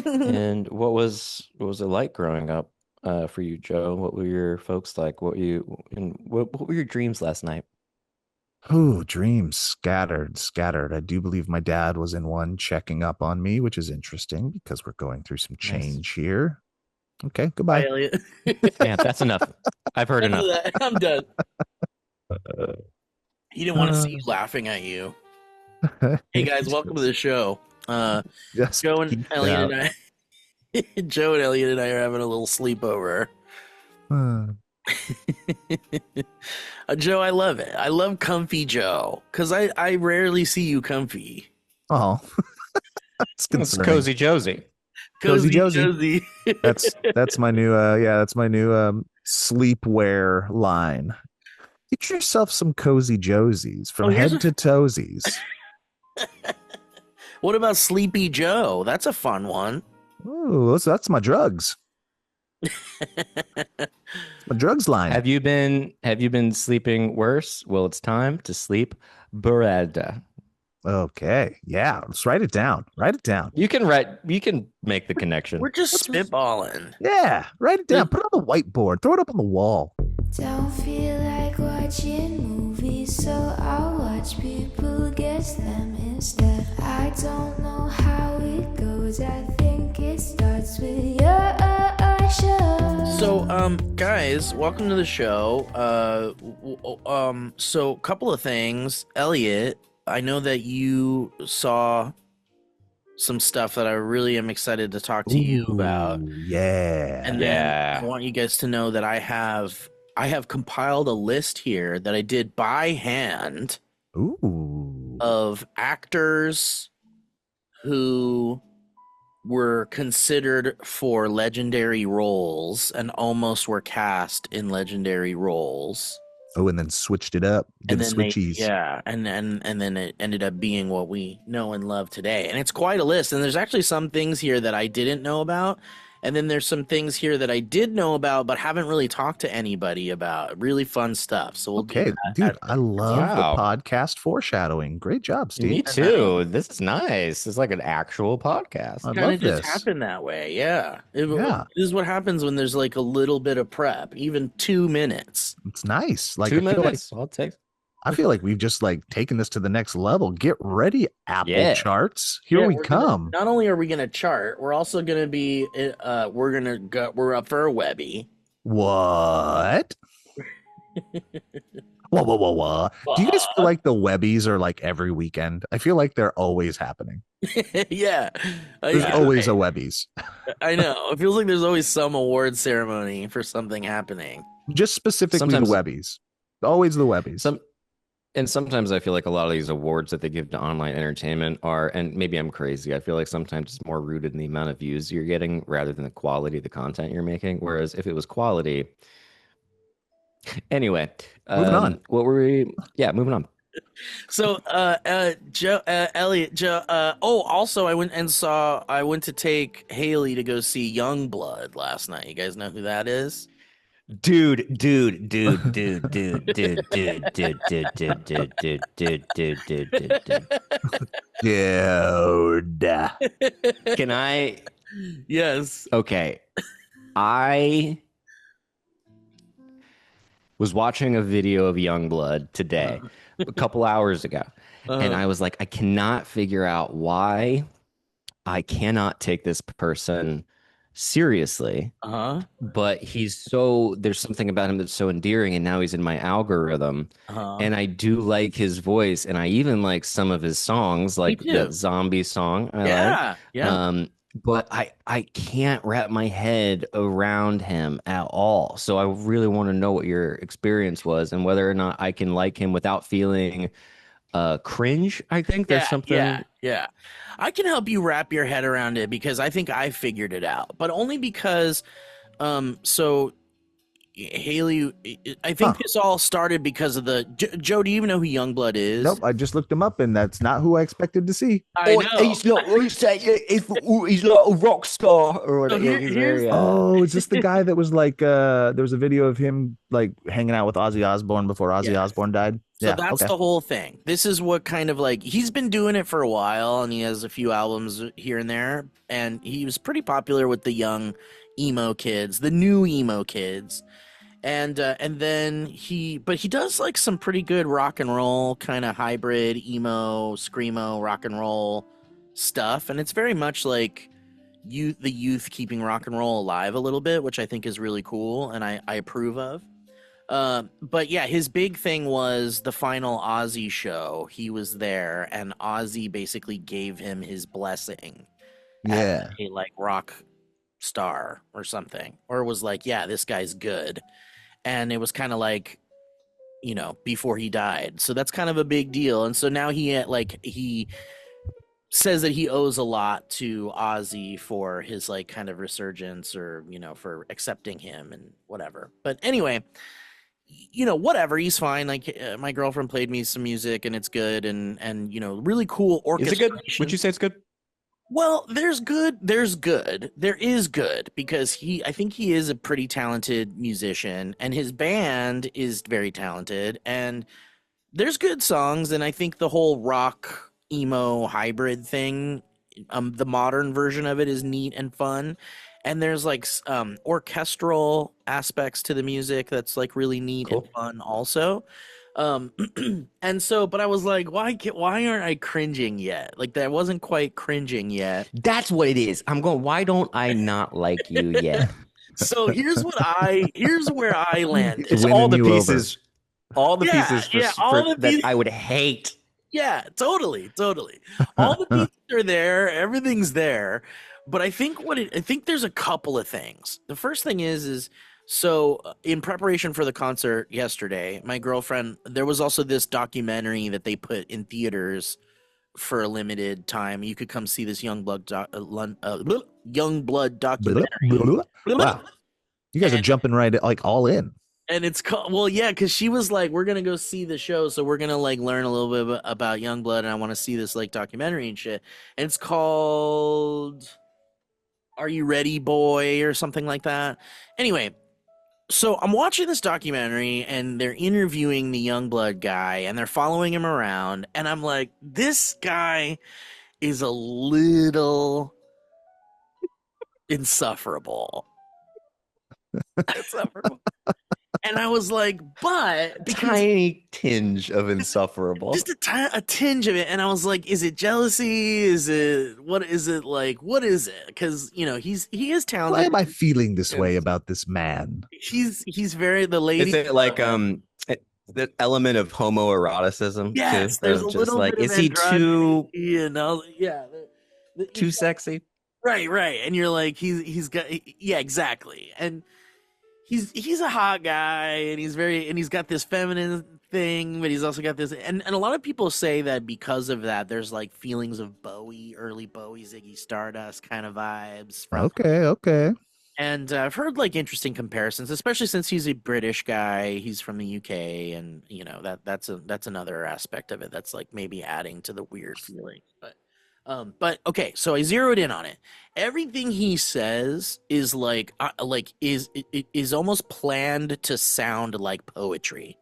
And what was it like growing up for you, Joe? What were your folks like? What were your dreams last night? Oh, dreams scattered, scattered. I do believe my dad was in one checking up on me, which is interesting because we're going through some Nice. change here. Okay, Bye, goodbye. Elliot. Yeah, that's enough. I've heard Enough of enough. that. I'm done. He didn't want to see Uh, you laughing at you. Hey guys, welcome to the show. just Joe and geeked Elliot out. and I, Joe and Elliot and I are having a little sleepover. Uh, Joe, I love it. I love comfy Joe because I rarely see you comfy. oh, it's It's concerning. Cozy Josie. Cozy Cozy Josie. Josie. That's my new that's my new sleepwear line. Get yourself some cozy Josies Oh, from here's head to toesies. what about Sleepy Joe? That's a fun one. Oh, that's my drugs. My drugs line. Have you been sleeping worse? Well, it's time to sleep better. Okay. Yeah. Let's write it down. Write it down. You can make the connection. We're just What's spitballing. Yeah. Write it down. Put it on the whiteboard. Throw it up on the wall. Don't feel like watching movies, so I'll watch people guess them instead. I don't know how it goes. I think it starts with your show. So, guys, welcome to the show. So couple of things. Elliot, I know that you saw some stuff that I really am excited to talk to you about. Ooh, yeah. And then Yeah. I want you guys to know that I have compiled a list here that I did by hand Ooh. of actors who were considered for legendary roles and almost were cast in legendary roles. Oh, and then switched it up. Did And the then switchies. and then it ended up being what we know and love today. And it's quite a list. And there's actually some things here that I didn't know about. And then there's some things here that I did know about, but haven't really talked to anybody about. Really fun stuff. So we'll do Okay, that dude, at- I love Wow. the podcast foreshadowing. Great job, Me Steve. too. This is nice. It's like an actual podcast. I kind love of just this. happen that way. Yeah. Yeah. This is what happens when there's like a little bit of prep, even 2 minutes. It's nice. Like 2 minutes. I'll take. I feel like we've just like taken this to the next level. Get ready, Apple Yeah. charts. Here Yeah, we we're gonna- come. not only are we gonna chart, we're also gonna be we're up for a Webby. What? Whoa. Do you guys feel like the Webbies are like every weekend? I feel like they're always happening. Yeah. There's Yeah, always a okay. Webbies. I know. It feels like there's always some award ceremony for something happening. Just specifically Sometimes- the Webbies. Always the Webbies. And sometimes I feel like a lot of these awards that they give to online entertainment are, and maybe I'm crazy, I feel like sometimes it's more rooted in the amount of views you're getting rather than the quality of the content you're making. Whereas if it was quality, anyway, Moving on. What were we? Yeah, moving on. So Joe Elliot Joe also I went to take Haley to go see Youngblood last night. You guys know who that is? Dude. Dude. Can I? Yes. Okay. I was watching a video of Youngblood today, a couple hours ago, and I was like, I cannot figure out why I cannot take this person seriously. Uh-huh. But there's something about him that's so endearing, and now he's in my algorithm. Uh-huh. And I do like his voice, and I even like some of his songs, like too. that zombie song. I like. Yeah. But I can't wrap my head around him at all. So I really want to know what your experience was and whether or not I can like him without feeling cringe. I think there's something. Yeah. I can help you wrap your head around it because I think I figured it out, but only because so Haley, I think this all started because of the Joe, do you even know who Youngblood is? Nope, I just looked him up and that's not who I expected to see. I know. He's not. He's not a rock star or whatever. here's- Oh, is this the guy that was like there was a video of him like hanging out with Ozzy Osbourne before Ozzy Yes. Osbourne died? So Yeah. that's Okay. the whole thing. This is what kind of like he's been doing it for a while, and he has a few albums here and there, and he was pretty popular with the young emo kids, the new emo kids. And then but he does like some pretty good rock and roll kind of hybrid emo screamo rock and roll stuff, and it's very much like the youth keeping rock and roll alive a little bit, which I think is really cool, and I approve of. But yeah, his big thing was the final Ozzy show. He was there, and Ozzy basically gave him his blessing as Yeah. a like rock star or something, or was like, yeah, this guy's good. And it was kind of like, before he died. So that's kind of a big deal. And so now he says that he owes a lot to Ozzy for his like kind of resurgence, or for accepting him and whatever. But anyway, whatever, he's fine. Like my girlfriend played me some music and it's good, and really cool Is it good? orchestration. Would you say it's good? Well, there's good, there is good, because I think he is a pretty talented musician, and his band is very talented, and there's good songs, and I think the whole rock emo hybrid thing, the modern version of it is neat and fun, and there's like orchestral aspects to the music that's like really neat Cool. and fun also. And so, but I was like, why aren't I cringing yet? Like that wasn't quite cringing yet. That's what it is. I'm going, why don't I not like you yet? So here's where I landed. It's Winning all the you over. pieces, all the Yeah, pieces yeah, all the that pieces. I would hate. Yeah, totally. All the pieces are there, everything's there. But I think there's a couple of things. The first thing is so in preparation for the concert yesterday, my girlfriend, there was also this documentary that they put in theaters for a limited time. You could come see this Youngblood documentary. Wow. You guys are jumping right like all in. And it's called, well, yeah, because she was like, we're gonna go see the show, so we're gonna like learn a little bit about Youngblood, and I want to see this like documentary and shit. And it's called Are You Ready, Boy, or something like that. Anyway, so I'm watching this documentary, and they're interviewing the Youngblood guy, and they're following him around, and I'm like, this guy is a little insufferable. Insufferable. And I was like, but Tiny tinge of insufferable. just a tinge of it. And I was like, is it jealousy? Is it what is it like? What is it? Because he is talented. Why am I feeling this way about this man? He's very the lady. Is it like the element of homoeroticism? Yes, too? there's a Just little like, bit of is he too yeah, too sexy? right, and you're like he's got, yeah, exactly, and he's a hot guy, and he's got this feminine thing, but he's also got this, and a lot of people say that because of that, there's like feelings of early Bowie, Ziggy Stardust kind of vibes. Okay. And I've heard like interesting comparisons, especially since he's a British guy. He's from the UK, and that's another aspect of it that's like maybe adding to the weird feeling. But okay, so I zeroed in on it. Everything he says is is almost planned to sound like poetry.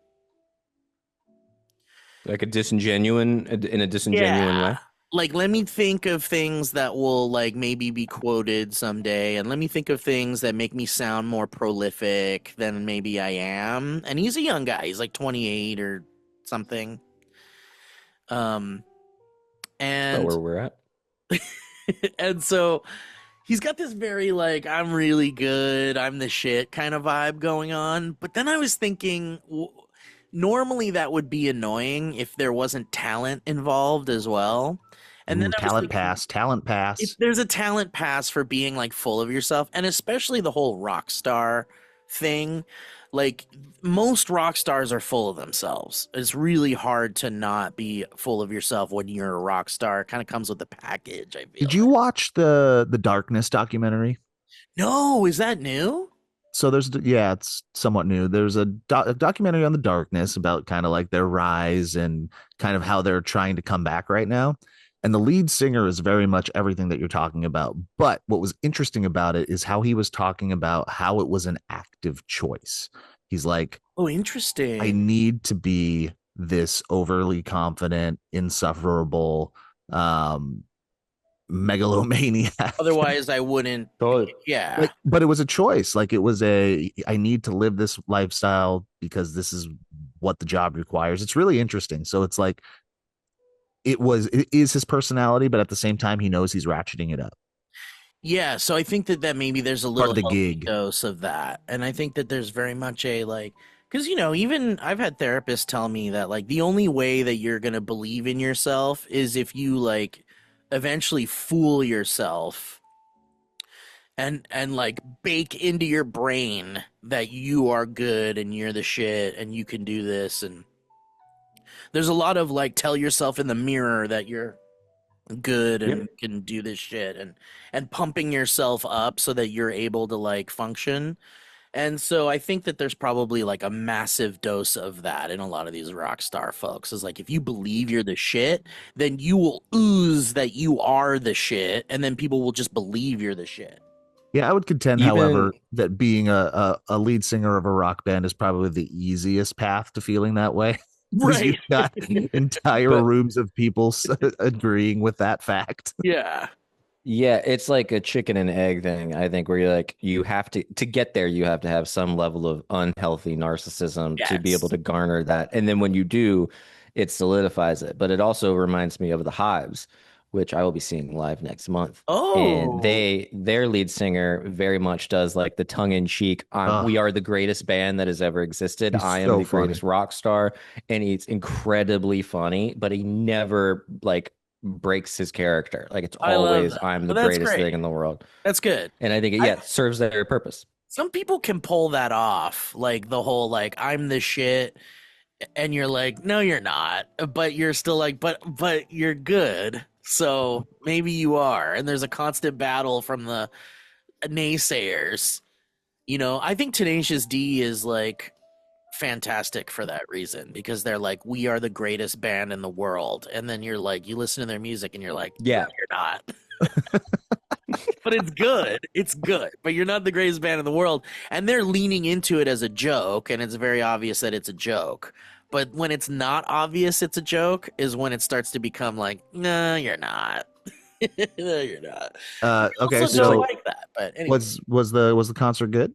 Like in a disingenuine way. Like, let me think of things that will like maybe be quoted someday, and let me think of things that make me sound more prolific than maybe I am. And he's a young guy; he's like 28 or something. And Where we're at. and so he's got this very like, I'm really good, I'm the shit kind of vibe going on. But then I was thinking, normally that would be annoying if there wasn't talent involved as well. And then talent pass. if there's a talent pass for being like full of yourself, and especially the whole rock star thing, like most rock stars are full of themselves. It's really hard to not be full of yourself when you're a rock star. It kind of comes with the package, I feel. Did you watch the Darkness documentary? No, is that new? So it's somewhat new. There's a documentary on the Darkness about kind of like their rise and kind of how they're trying to come back right now. And the lead singer is very much everything that you're talking about. But what was interesting about it is how he was talking about how it was an active choice. He's like, Oh, interesting. I need to be this overly confident, insufferable, um, megalomaniac. Otherwise, I wouldn't. Totally. Yeah. Like, but it was a choice. Like, it was I need to live this lifestyle because this is what the job requires. It's really interesting. So it's like it is his personality, but at the same time, he knows he's ratcheting it up. Yeah, so I think that maybe there's a Part little of the healthy gig. dose of that. And I think that there's very much a like, because, even I've had therapists tell me that like the only way that you're going to believe in yourself is if you like eventually fool yourself and like bake into your brain that you are good and you're the shit and you can do this. And there's a lot of like tell yourself in the mirror that you're good and Yep. can do this shit and pumping yourself up so that you're able to like function. And so I think that there's probably like a massive dose of that in a lot of these rock star folks. Is like if you believe you're the shit, then you will ooze that you are the shit, and then people will just believe you're the shit. Yeah, I would contend, Even however, that being a lead singer of a rock band is probably the easiest path to feeling that way. Because Right. you've got entire but rooms of people agreeing with that fact. Yeah. yeah, it's like a chicken and egg thing, I think, where you're like, you have to get there, you have to have some level of unhealthy narcissism to be able Yes. to garner that. And then when you do, it solidifies it. But it also reminds me of the Hives, which I will be seeing live next month. And Oh. their lead singer very much does like the tongue-in-cheek, we Oh, are the greatest band that has ever existed. he's I am so the funny. greatest rock star. And he's incredibly funny, but he never like breaks his character. Like it's I love always that. I'm the Well, that's greatest great. thing in the world. That's good. And I think I yeah, it serves their purpose. Some people can pull that off, like the whole like I'm the shit, and you're like, no, you're not, but you're still like, but you're good, so maybe you are. And there's a constant battle from the naysayers. I think Tenacious D is like fantastic for that reason because they're like, we are the greatest band in the world, and then you're like, you listen to their music and you're like, no, Yeah. you're not. But it's good. It's good. But you're not the greatest band in the world. And they're leaning into it as a joke, and it's very obvious that it's a joke. But when it's not obvious it's a joke is when it starts to become like, no, you're not. No, you're not. Okay, Also don't so like that. But anyway, was the concert good?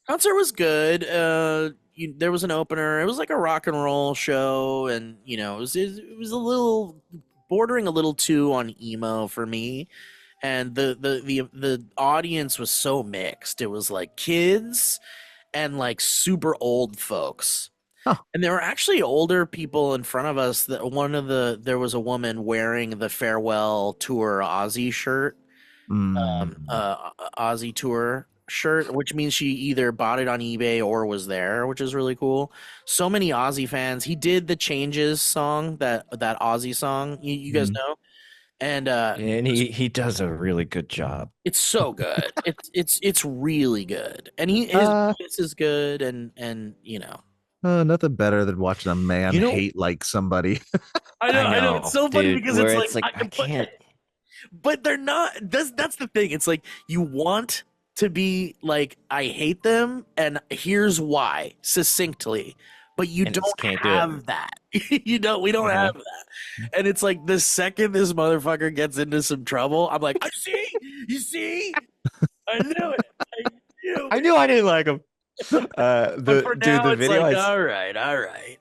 concert was good. There was an opener. It was like a rock and roll show, and it was a little bordering a little too on emo for me. And the audience was so mixed. It was like kids and like super old folks. Oh, And there were actually older people in front of us. There was a woman wearing the farewell tour Ozzy shirt, mm. Ozzy tour shirt, which means she either bought it on eBay or was there, which is really cool. So many Ozzy fans. He did the Changes song, that Ozzy song. You guys Mhm. know, and And he does a really good job. it's so good. It's really good, and his Uh, voice is good, Nothing better than watching a man You know, hate like somebody. I I know. It's know, so funny dude, because where it's like it's like I can't. but they're not. That's the thing. It's like you want to be like, I hate them, and here's why succinctly, but you And just don't can't do it. have that. We don't have that, and it's like the second this motherfucker gets into some trouble, I'm like, I see, you see, I knew it, I knew I it. knew I didn't like him. But for now, The it's video like, I all right, all right.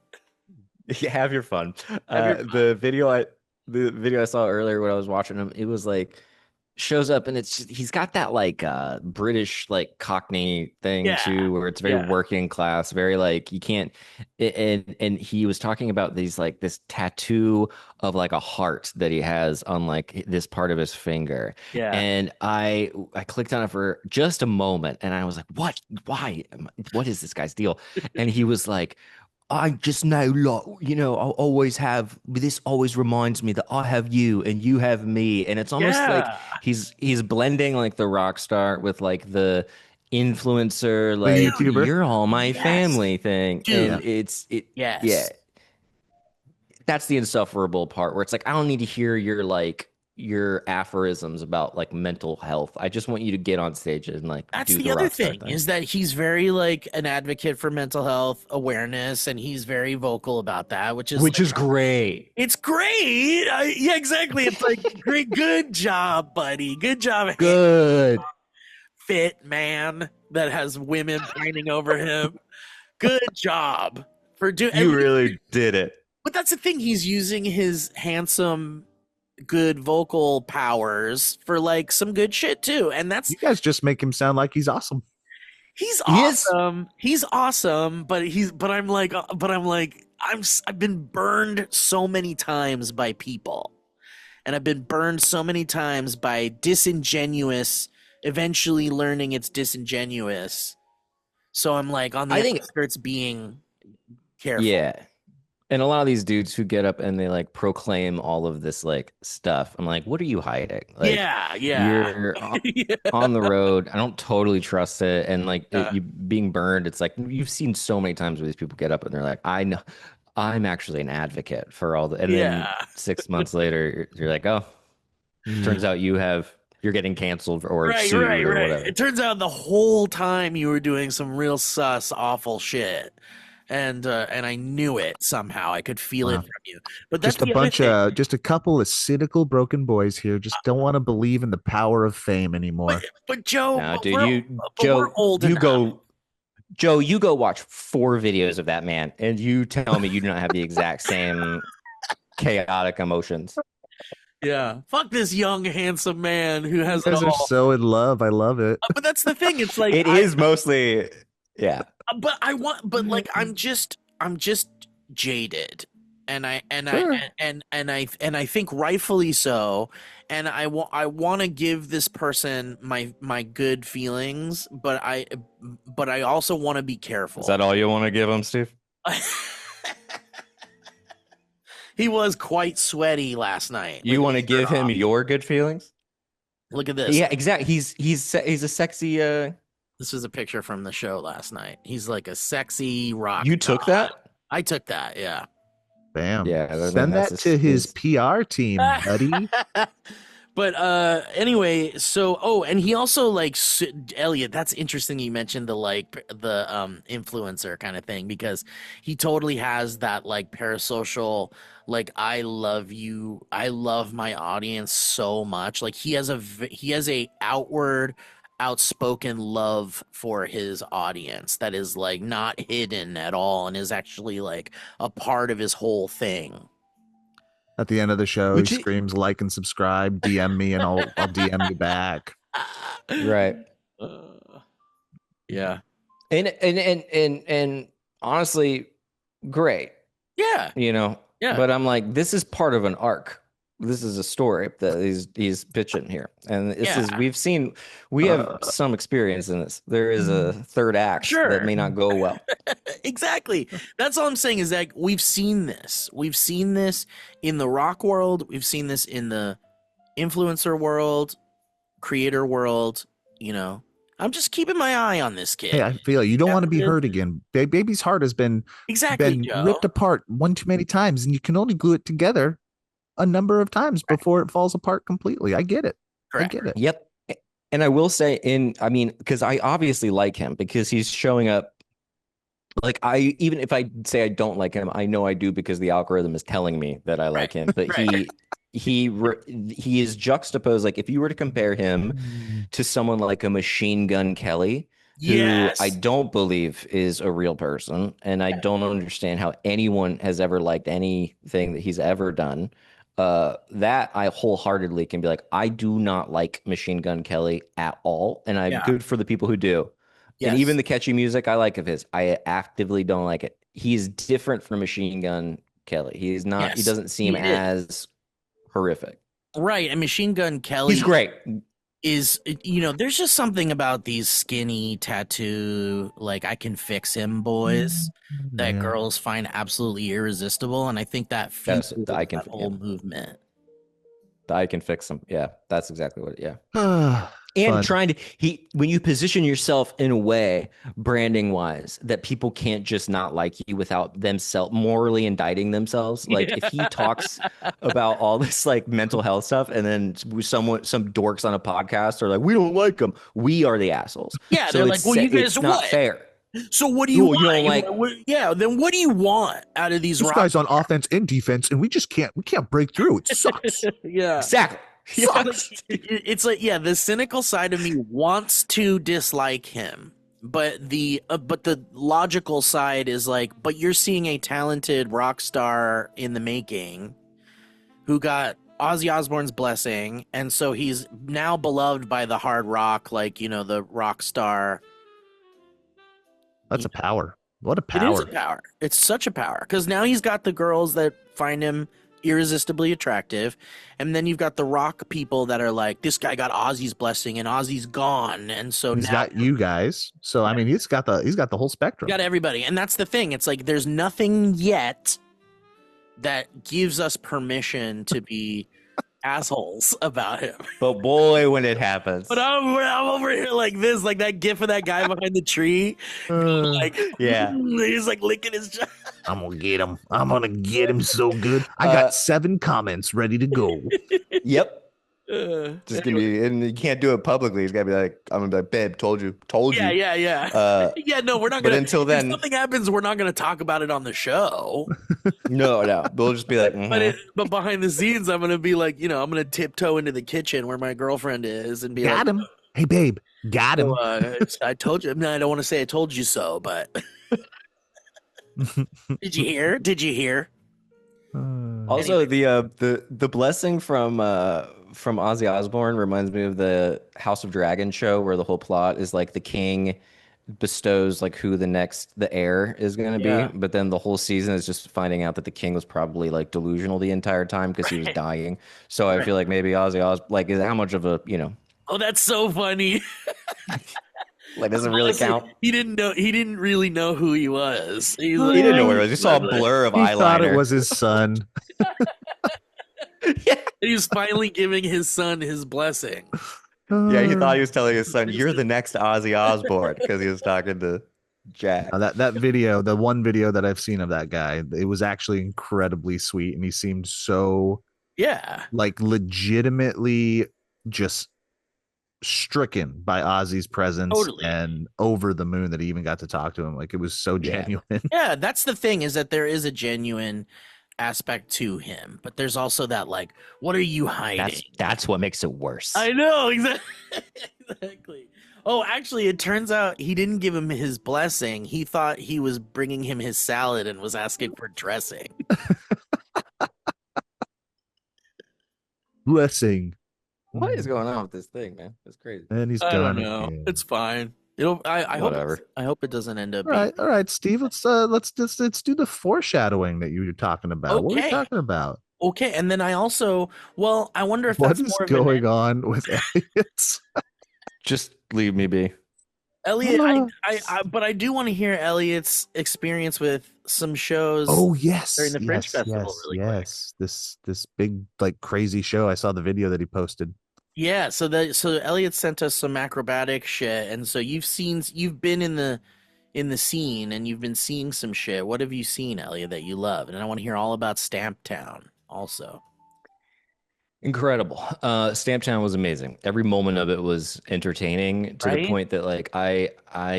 yeah, have your fun. Have your The video I saw earlier when I was watching him, it was like shows up and he's got that like British like Cockney thing yeah, too, where it's very yeah, working class, very like you can't and he was talking about these like this tattoo of like a heart that he has on like this part of his finger. yeah. And I clicked on it for just a moment and I was like, what? Why? What is this guy's deal? And he was like, I just know, like, I'll always have this, always reminds me that I have you and you have me. And it's almost like Yeah. he's blending like the rock star with like the influencer, The like YouTuber. you're all my Yes, family thing. dude. And Yeah. yeah, Yes. that's the insufferable part where it's like, I don't need to hear your like your aphorisms about like mental health. I just want you to get on stage and like That's do the the other rock star thing thing. is that he's very like an advocate for mental health awareness, and he's very vocal about that, which is like, Great. it's great. Yeah, exactly. It's like great, good job, buddy. Good job, Good. fit man that has women pining over him. Good job for doing. You really did it. But that's the thing. He's using his handsome, good vocal powers for like some good shit too, and that's You guys just make him sound like he's awesome. he's He is. awesome. He's awesome, but I've been burned so many times by people, and I've been burned so many times by disingenuous. Eventually, learning it's disingenuous. So I'm like on the I think- outskirts being careful. Yeah. And a lot of these dudes who get up and they like proclaim all of this like stuff. I'm like, what are you hiding? Like, yeah. You're on the road. I don't totally trust it. And like you being burned, it's like you've seen so many times where these people get up and they're like, I know I'm actually an advocate for all the, and then 6 months later, you're like, oh, turns out you're getting canceled or sued or whatever. It turns out the whole time you were doing some real sus, awful shit, and I knew it somehow. I could feel it from you. But that's just a couple of cynical, broken boys here. Just don't want to believe in the power of fame anymore. But Joe, No, but dude, we're old enough. Joe, you go watch 4 videos of that man, and you tell me you do not have the exact same chaotic emotions. Yeah, fuck this young, handsome man who has You it guys are all. so in love. I love it. But that's the thing. It's like It is mostly, yeah. But I'm just jaded, and I think rightfully so, and I want to give this person my good feelings, but I also want to be careful. Is that all you want to give him, Steve? He was quite sweaty last night. You want to give him your good feelings? Look at this. Yeah, exactly. He's a sexy. This was a picture from the show last night. He's like a sexy rock. You took that? I took that. Yeah. Bam. Yeah. Send that to his PR team, buddy. But anyway, so and he also like Elliot, that's interesting you mentioned the influencer kind of thing, because he totally has that like parasocial, like I love you, I love my audience so much. Like he has a outward, outspoken love for his audience that is like not hidden at all and is actually like a part of his whole thing. At the end of the show, he screams, like and subscribe, DM me, and I'll DM you back. Right. Yeah. And honestly, great. Yeah. Yeah. But I'm like, this is part of an arc. This is a story that he's pitching here, and this is we have some experience in this. There is a third act that may not go well. Exactly. That's all I'm saying is that we've seen this. We've seen this in the rock world. We've seen this in the influencer world, creator world. I'm just keeping my eye on this kid. Hey, I feel you don't want to be hurt again. Baby's heart has been ripped apart one too many times, and you can only glue it together a number of times before it falls apart completely. I get it. Correct. I get it. Yep. And I will say because I obviously like him because he's showing up. Like even if I say I don't like him, I know I do because the algorithm is telling me that I like him. But he is juxtaposed. Like if you were to compare him to someone like a Machine Gun Kelly, who I don't believe is a real person, and I don't understand how anyone has ever liked anything that he's ever done. That I wholeheartedly can be like, I do not like Machine Gun Kelly at all, and I'm good for the people who do. Yes. And even the catchy music I like of his, I actively don't like it. He's different from Machine Gun Kelly. He's not. He doesn't seem as horrific. Right, and Machine Gun Kelly, he's great. Is there's just something about these skinny tattoo, like I can fix him boys that girls find absolutely irresistible, and I think that fits that whole movement. I can fix him. Yeah, that's exactly what. Yeah. And fun. trying to when you position yourself in a way, branding wise, that people can't just not like you without themselves morally indicting themselves. Like Yeah. if he talks about all this like mental health stuff, and then some dorks on a podcast are like, we don't like him. We are the assholes. Yeah, So they're like, well, you guys it's not what? fair. So what do you You want? don't like Yeah, then what do you want out of these This rock? guy's on offense and defense, and we can't break through. It sucks. Yeah. exactly. Yeah. Sucks. It's like, yeah, the cynical side of me wants to dislike him, but the logical side is like, but you're seeing a talented rock star in the making who got Ozzy Osbourne's blessing, and so he's now beloved by the hard rock, like, you know, the rock star. That's a power. What a It is a power. power. It's such a power because now he's got the girls that find him irresistibly attractive, and then you've got the rock people that are like, this guy got Ozzy's blessing and Ozzy's gone, and so He's now got you guys. So I mean, he's got the whole spectrum. you got everybody. And that's the thing. It's like there's nothing yet that gives us permission to be assholes about him. But boy, when it happens. But I'm over here like this, like that gif of that guy behind the tree. Like, Yeah. he's like licking his jaw. I'm gonna get him. I'm gonna get him so good. I got 7 comments ready to go. Yep. Just gonna be, and you can't do it publicly. He's gotta be like, I'm gonna be like, babe, told you. Yeah. Yeah, no, we're not But gonna. until then, if something happens, we're not gonna talk about it on the show. no, we'll just be like, But behind the scenes, I'm gonna be like, you know, I'm gonna tiptoe into the kitchen where my girlfriend is and be Got like, him. Hey, babe, got him. I told you. I mean, I don't want to say I told you so, but did you hear? Did you hear? Also, the blessing from Ozzy Osbourne reminds me of the House of Dragon show, where the whole plot is like the king bestows like who the heir is going to Yeah. be, but then the whole season is just finding out that the king was probably like delusional the entire time because he was dying. So I feel like maybe Ozzy like is how much of a Oh, that's so funny. like doesn't really Honestly, count. He didn't know. He didn't really know who he was. He's He didn't know where it was. He saw a blur of He eyeliner. thought it was his son. He was finally giving his son his blessing. Yeah, he thought he was telling his son, "You're the next Ozzy Osbourne," because he was talking to Jack. That video, the one video that I've seen of that guy, it was actually incredibly sweet, and he seemed so Yeah. like legitimately just stricken by Ozzy's presence Totally. and over the moon that he even got to talk to him. Like it was so Yeah. genuine. Yeah, that's the thing, is that there is a genuine aspect to him, but there's also that like, what are you hiding? That's what makes it worse. I know, exactly. Oh, actually, it turns out he didn't give him his blessing. He thought he was bringing him his salad and was asking for dressing. Blessing. What is going on with this thing, man? It's crazy. And he's I done. don't know. again. It's fine. I Whatever. hope it doesn't end up. All right, Steve. Let's do the foreshadowing that you were talking about. What are we Okay. talking about? Okay, and then I also, I wonder if What that's is more of an going on with Elliot? Just leave me be. Elliot. But I do want to hear Elliot's experience with some shows. Oh yes, during the Fringe yes, Festival, yes, really quick. yes. This big like crazy show. I saw the video that he posted. Yeah, so Elliot sent us some acrobatic shit, and so you've been in the scene and you've been seeing some shit. What have you seen, Elliot, that you love? And I want to hear all about Stamptown also. Incredible. Stamptown was amazing. Every moment of it was entertaining to Right? the point that like I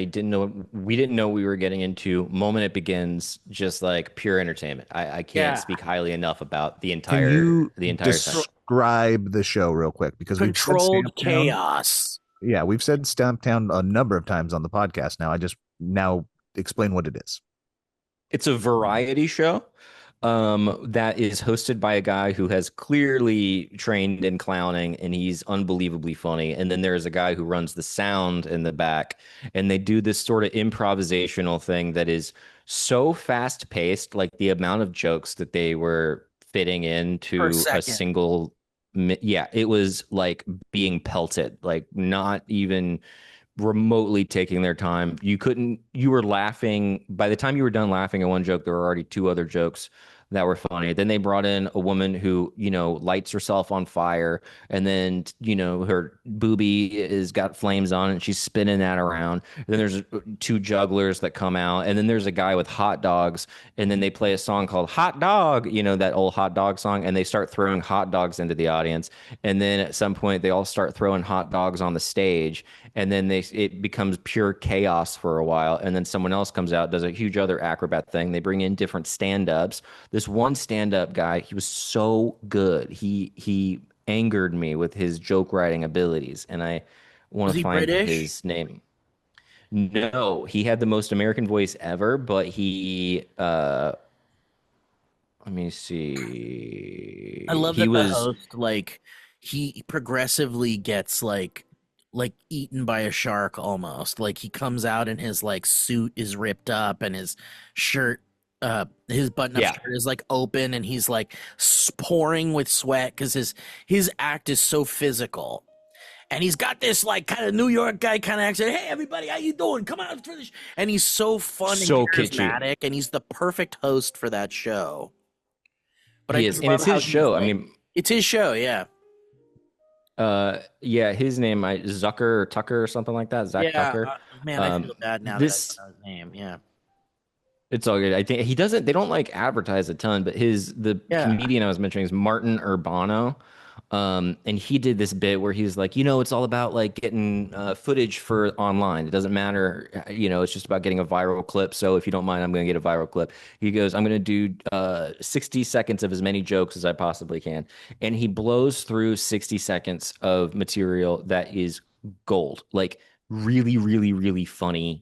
didn't know we didn't know we were getting into moment it begins, just like pure entertainment. I can't Yeah. speak highly enough about the Can entire you session. describe the show real quick? Because we've said Controlled Stamptown. chaos. Yeah, we've said Stamptown a number of times on the podcast. Now I just explain what it is. It's a variety show that is hosted by a guy who has clearly trained in clowning, and he's unbelievably funny. And then there's a guy who runs the sound in the back, and they do this sort of improvisational thing that is so fast paced, like the amount of jokes that they were fitting into Per a second. single. Yeah, it was like being pelted, like not even remotely taking their time. You were laughing. By the time you were done laughing at one joke, there were already 2 other jokes that were funny. Then they brought in a woman who, lights herself on fire, and then, her boobie is got flames on it, and she's spinning that around. Then there's two jugglers that come out, and then there's a guy with hot dogs, and then they play a song called Hot Dog, that old hot dog song, and they start throwing hot dogs into the audience. And then at some point they all start throwing hot dogs on the stage, and then it becomes pure chaos for a while. And then someone else comes out, does a huge other acrobat thing. They bring in different stand-ups. This one stand-up guy, he was so good. He angered me with his joke writing abilities, and I want Was to he find British? his name. No, he had the most American voice ever, but he let me I see. love He that the was host like he progressively gets like eaten by a shark almost. Like he comes out and his like suit is ripped up and his shirt his button-up yeah, shirt is like open and he's like pouring with sweat because his act is so physical. And he's got this like kind of New York guy kind of accent. Hey everybody, how you doing? Come out for this. And he's so fun and so kitschy. charismatic, and he's the perfect host for that show. But I He is, just and love it's how his he's show. I like, mean, it's his show, yeah. yeah, his name, Zucker or Tucker or something like that. Zach Yeah, Tucker. man, I Um, feel bad now that I this don't know his name. Yeah, It's all good. I think he doesn't. They don't like advertise a ton, but the yeah, comedian I was mentioning is Martin Urbano, and he did this bit where he's like, it's all about like getting footage for online. It doesn't matter, it's just about getting a viral clip. So if you don't mind, I'm going to get a viral clip. He goes, I'm going to do 60 seconds of as many jokes as I possibly can, and he blows through 60 seconds of material that is gold, like really, really, really funny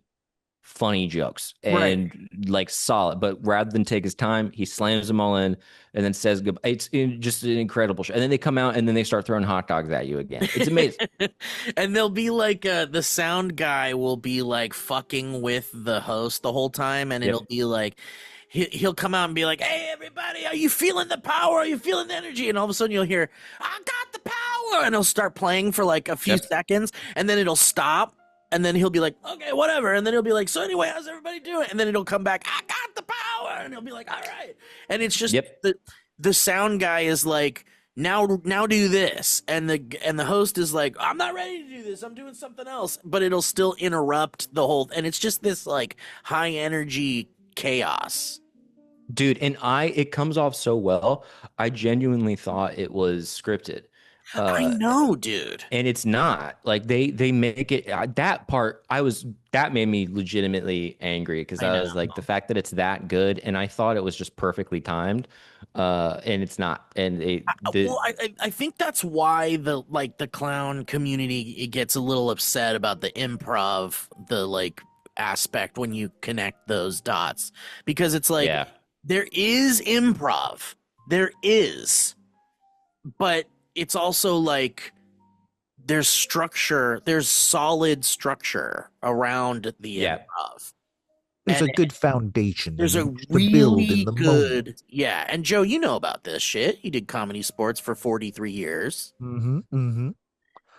jokes right. and like solid. But rather than take his time, he slams them all in and then says goodbye. Just an incredible show. And then they come out and then they start throwing hot dogs at you again. It's amazing. And they'll be like, the sound guy will be like fucking with the host the whole time, and Yep. it'll be like, he'll come out and be like, "Hey, everybody, are you feeling the power? Are you feeling the energy?" And all of a sudden you'll hear, "I got the power," and he'll start playing for like a few Yep. seconds, and then it'll stop, and then he'll be like, "Okay, whatever," and then he'll be like, "So anyway, how's everybody doing?" And then it'll come back, "I got the power," and he'll be like, "All right," and it's just Yep. the sound guy is like, now do this, and the host is like, I'm not ready to do this, I'm doing something else, but it'll still interrupt the whole, and it's just this like high energy chaos. Dude, and it comes off so well. I genuinely thought it was scripted. I Uh, know, dude. and it's not like they make it that part that made me legitimately angry because I I know. was like the fact that it's that good and I thought it was just perfectly timed and it's not and Well, I think that's why the clown community it gets a little upset about the improv, the like aspect when you connect those dots, because it's like yeah, there is improv, there is, but it's also like there's structure, there's solid structure around the yeah, improv. There's And a good foundation there's a to build really in the good, moment. yeah. And Joe, you know about this shit. You did comedy sports for 43 years. Mm-hmm. Mm-hmm.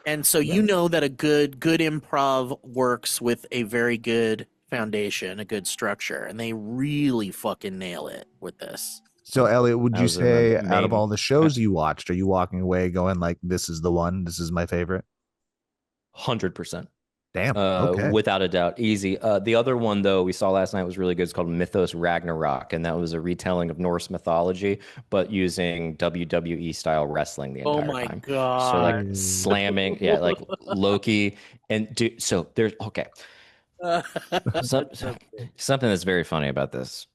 And so Yeah. you know that a good improv works with a very good foundation, a good structure, and they really fucking nail it with this. So, Elliot, would that you was the say out of main all the shows you watched, are you walking away going like, "This is the one. This is my favorite"? 100%. Damn. Okay. Without a doubt, easy. The other one though we saw last night was really good. It's called Mythos Ragnarok, and that was a retelling of Norse mythology, but using WWE style wrestling the Oh entire my time. So like god. Mm. slamming, yeah, like Loki and so there's okay. So, something that's very funny about this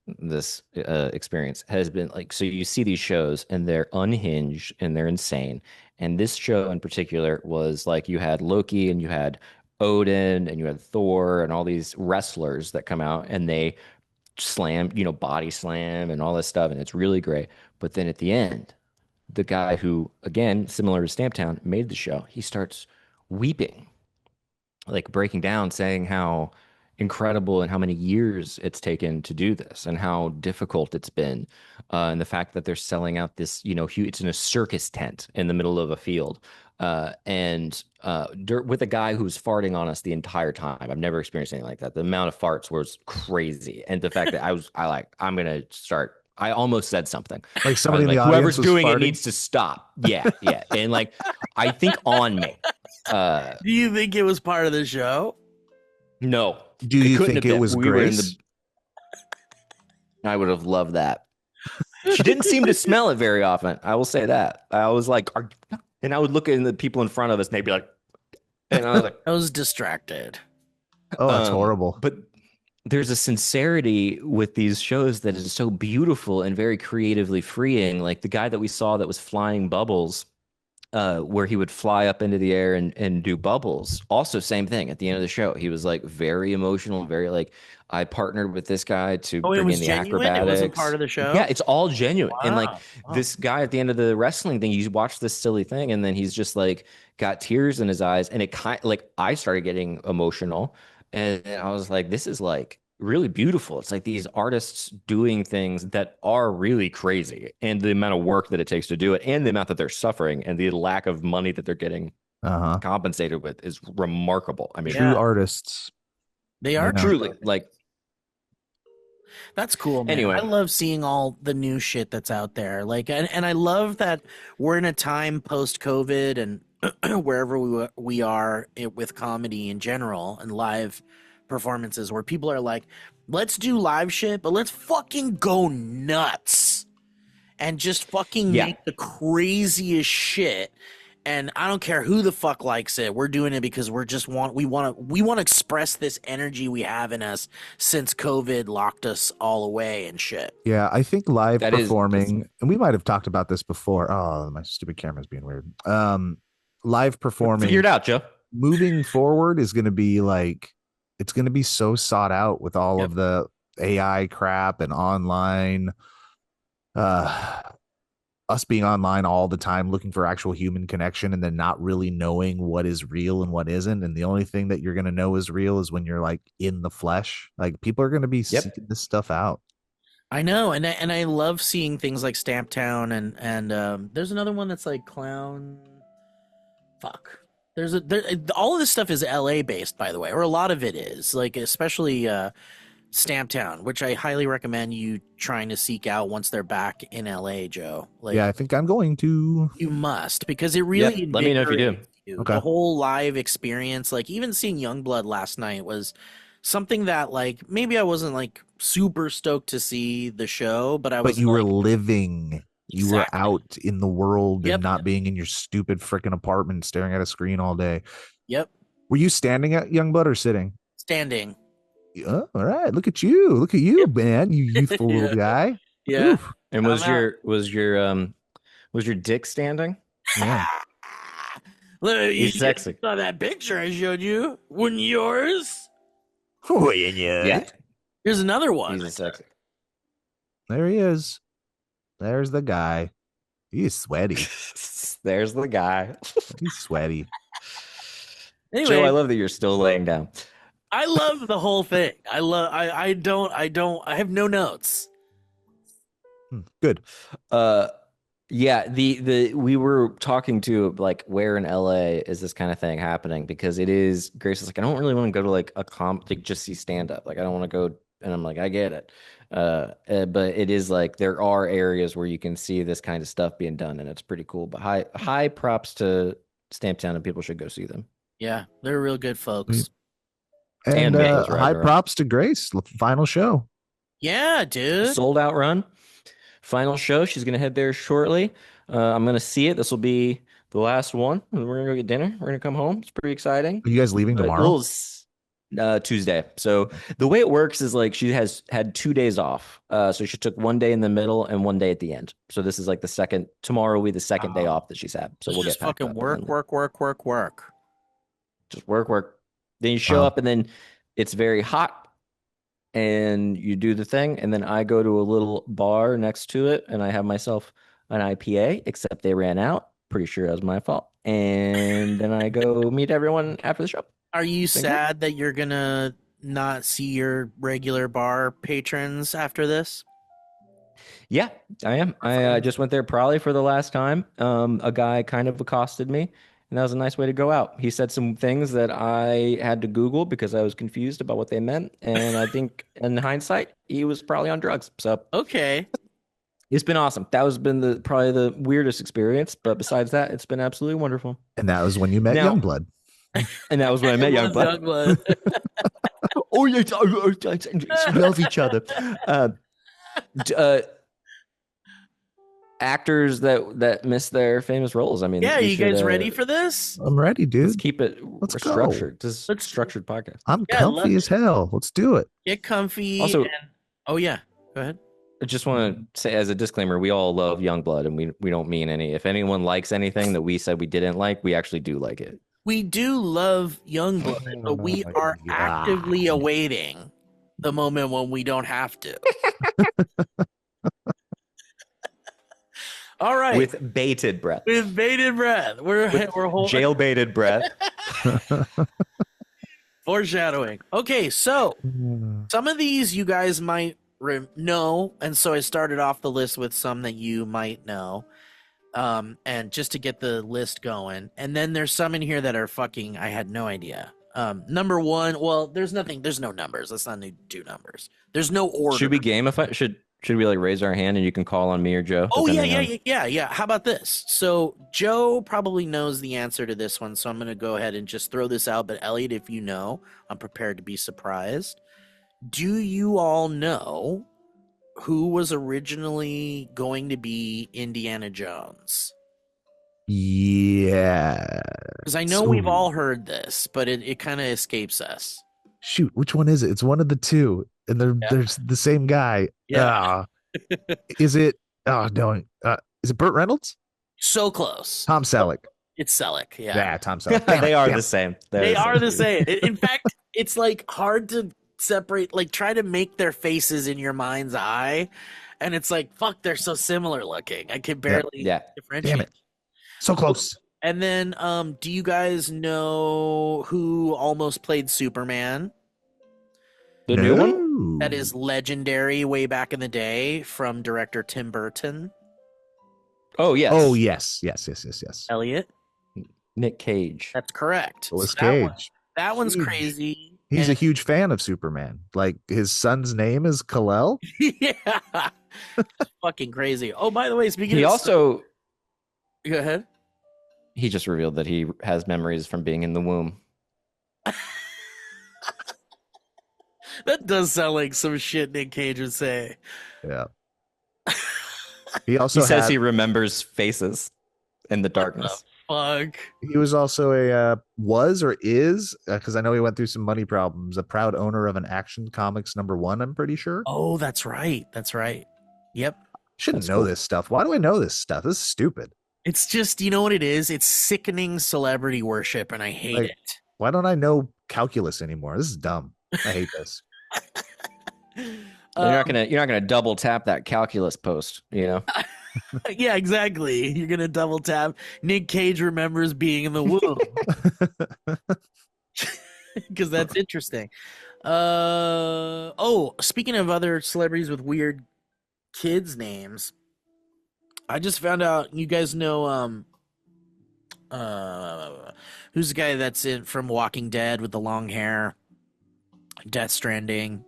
experience has been like so you see these shows and they're unhinged and they're insane, and this show in particular was like you had Loki and you had Odin and you had Thor and all these wrestlers that come out and they slam, body slam and all this stuff, and it's really great. But then at the end, the guy who, again, similar to Stamptown, made the show, he starts weeping, like breaking down, saying how incredible and how many years it's taken to do this and how difficult it's been. And the fact that they're selling out this, it's in a circus tent in the middle of a field. With a guy who's farting on us the entire time. I've never experienced anything like that. The amount of farts was crazy. And the fact that I'm going to start I almost said something. Like I somebody was in the like, audience whoever's was doing it farting. needs to stop. Yeah, yeah. And like, I think on me. Do you think it was part of the show? No, Do it you couldn't think have it been. was We were in Grace? the. I would have loved that. She didn't seem to smell it very often. I will say that. I was like, and I would look at the people in front of us, and they'd be like, and I was like, I was distracted. Oh, that's horrible. But there's a sincerity with these shows that is so beautiful and very creatively freeing. Like the guy that we saw that was flying bubbles, where he would fly up into the air and do bubbles. Also, same thing at the end of the show. He was like very emotional, very like, I partnered with this guy to Oh, it bring in was the genuine? It wasn't part acrobatics. of the Yeah, show? it's all genuine. And like Wow. this guy at the end of the wrestling thing, you watch this silly thing, and then he's just like got tears in his eyes. And it kind like I started getting emotional. And I was like, this is like really beautiful. It's like these artists doing things that are really crazy, and the amount of work that it takes to do it, and the amount that they're suffering, and the lack of money that they're getting Uh-huh. compensated with is remarkable. I mean, True Yeah. artists. They are Yeah. truly, like, That's cool, man. Anyway. I love seeing all the new shit that's out there. Like, and I love that we're in a time post COVID and wherever we are with comedy in general and live performances where people are like, let's do live shit, but let's fucking go nuts and just fucking Yeah. make the craziest shit. And I don't care who the fuck likes it. We're doing it because we want to express this energy we have in us since COVID locked us all away and shit. Yeah, I think live That is- performing, and we might have talked about this before. Oh, my stupid camera's being weird. Live performing, figure it out, Joe. moving forward is going to be like, it's going to be so sought out with all Yep. of the AI crap and online, us being online all the time looking for actual human connection and then not really knowing what is real and what isn't. And the only thing that you're going to know is real is when you're like in the flesh. Like people are going to be seeking this stuff out. I know, and I love seeing things like Stamp Town and there's another one that's like Clown. Fuck. All of this stuff is LA based, by the way, or a lot of it is, like especially Stamp Town, which I highly recommend you trying to seek out once they're back in LA, Joe. Like, Yeah, I think I'm going to. you must, because it really Yep, let me know if you do. invigorates you. Okay. The whole live experience, like even seeing Youngblood last night was something that like maybe I wasn't like super stoked to see the show, but I was But you were like, living. You were Exactly. out in the world Yep. and not being in your stupid freaking apartment staring at a screen all day. yep, Were you standing at Youngblood or sitting? standing. Yeah, all right. Look at you. Look at you, man. You youthful Yeah. little guy. Yeah. Oof. And was I'm your dick standing? Yeah. Look, He's sexy. saw that picture I showed you. Wouldn't yours? Yeah, Here's another one. he's sexy. There he is. There's the guy. He's sweaty. There's the guy. He's sweaty. Anyway, Joe, I love that you're still laying down. I love the whole thing. I have no notes. Good. Yeah, the we were talking to like where in LA is this kind of thing happening, because it is. Grace is like, I don't really want to go to like a like just see stand up. Like I don't want to go, and I'm like, I get it. But it is like there are areas where you can see this kind of stuff being done, and it's pretty cool. But high props to Stamptown, and people should go see them. Yeah, they're real good folks. And Maples riding high around. props to Grace. Final show. Yeah, dude. Sold out run. Final show. She's gonna head there shortly. I'm gonna see it. This will be the last one. We're gonna go get dinner. We're gonna come home. It's pretty exciting. Are you guys leaving But tomorrow? Tuesday. So the way it works is like she has had 2 days off. So she took 1 day in the middle and 1 day at the end. So this is like the second. Tomorrow will be the second day off that she's had. So we'll just get packed fucking up work. and just work. Then you show Wow. up, and then it's very hot, and you do the thing, and then I go to a little bar next to it, and I have myself an IPA, except they ran out. Pretty sure that was my fault. And then I go meet everyone after the show. Are you Thank you. sad that you're gonna not see your regular bar patrons after this? Yeah, I am. I just went there probably for the last time. A guy kind of accosted me, and that was a nice way to go out. He said some things that I had to Google because I was confused about what they meant, and I think in hindsight, he was probably on drugs. So Okay. It's been awesome. That was been the probably the weirdest experience, but besides that, it's been absolutely wonderful. And that was when you met Now, Youngblood. and that was when I met Love Youngblood. Youngblood. Oh yeah, we love each other. D- uh, Actors that miss their famous roles. I mean, Yeah, we you should, guys ready for this? I'm ready, Let's dude. keep it. Let's We're go. structured. This is Let's- structured podcast. I'm Yeah, comfy as hell. Let's do it. Get comfy. Also- oh yeah, go ahead. I just want to say as a disclaimer, we all love Youngblood, and we don't mean any. If anyone likes anything that we said we didn't like, we actually do like it. We do love Youngblood, but we are Yeah. actively awaiting the moment when we don't have to. All right, With bated breath, with bated breath, we're holding jail baited breath. foreshadowing. Okay, so some of these you guys might know, and so I started off the list with some that you might know, and just to get the list going. And then there's some in here that are fucking I had no idea. Number one, well, there's no numbers. Let's not do numbers. There's no order. Should we gamify? Should we like raise our hand and you can call on me or Joe? Oh yeah, depending on- yeah. How about this? So Joe probably knows the answer to this one, so I'm gonna go ahead and just throw this out. But Elliot, if you know, I'm prepared to be surprised. Do you all know who was originally going to be Indiana Jones? Yeah. Because I know So- we've all heard this, but it kind of escapes us. Shoot, which one is it? It's one of the two, and there's the same guy. Yeah. Is it? Oh no. Is it Burt Reynolds? So close. Tom Selleck. It's Selleck. Yeah. Yeah, Tom Selleck. Damn they it, are damn the it. same. They are the same. In fact, it's like hard to separate, like try to make their faces in your mind's eye. And it's like, fuck, they're so similar looking. I can barely Yeah. differentiate. Damn it. So close. And then, do you guys know who almost played Superman? The new one? That is legendary way back in the day from director Tim Burton. Oh yes. Oh yes. Elliot? Nick Cage. That's correct. Nicolas So that one- Cage. that one's Huge. crazy. He's a And- huge fan of Superman. Like his son's name is Kal-El. yeah. Fucking crazy. Oh, by the way, speaking He of also go ahead. he just revealed that he has memories from being in the womb. That does sound like some shit Nick Cage would say. Yeah. He also He says had- he remembers faces in the darkness. Fuck. he was also a was or is because I know he went through some money problems. A proud owner of an Action Comics #1. I'm pretty sure. Oh, that's right. That's right. Yep. Shouldn't That's know cool. this stuff. Why do I know this stuff? This is stupid. It's just, you know what it is? It's sickening celebrity worship, and I hate Like- it. Why don't I know calculus anymore? This is dumb. I hate this. You're not gonna double tap that calculus post, you know? Yeah, exactly. You're gonna double tap. Nick Cage remembers being in the womb because that's interesting. Oh, speaking of other celebrities with weird kids' names, I just found out. You guys know who's the guy that's in from Walking Dead with the long hair, Death Stranding?